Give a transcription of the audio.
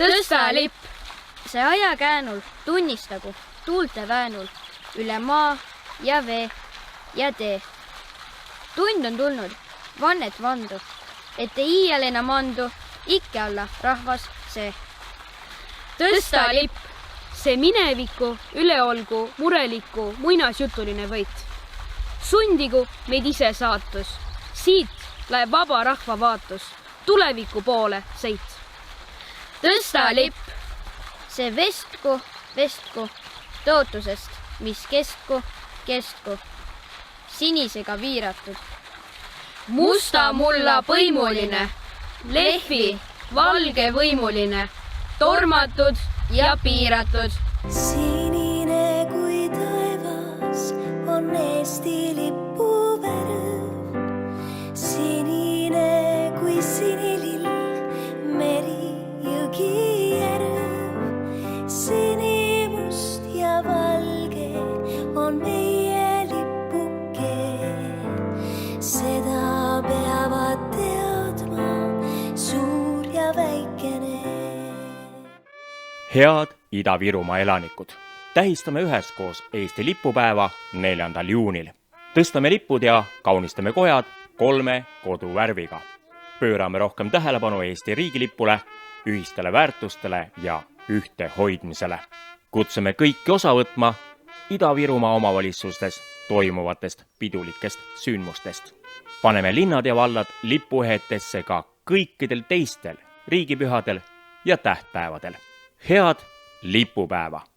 tõsta lipp. See ajakäänul tunnistagu tuulte väänul üle maa ja vee ja tee. Tund on tulnud, vannet vandu, et ei iial enam andu, ikke alla rahvas see. Tõsta lipp. See mineviku, üleolgu, mureliku, muinasjutuline võit. Sundigu meid ise saatus. Siit läheb vaba rahva vaatus. Tuleviku poole seit. Tõsta lipp. See vestku tootusest, mis kestku, sinisega viiratud. Musta mulla põimuline, lehvi valge võimuline, tormatud ja piiratud. Sinine kui taevas on Eesti lipu värv. Sinine kui sinilill, meri, jõgi, järv. Sinimust ja valge on meie lipuke. Seda peavad teadma suur ja väikene. Head Ida-Virumaa elanikud, tähistame üheskoos Eesti lipupäeva 4. juunil. Tõstame lipud ja kaunistame kojad 3 koduvärviga. Pöörame rohkem tähelepanu Eesti riigilipule, ühistele väärtustele ja ühtehoidmisele. Kutsume kõiki osa võtma Ida-Virumaa omavalitsustes toimuvatest pidulikest sündmustest. Paneme linnad ja vallad lipuehetesse ka kõikidel teistel riigipühadel ja tähtpäevadel. Head lipupäeva!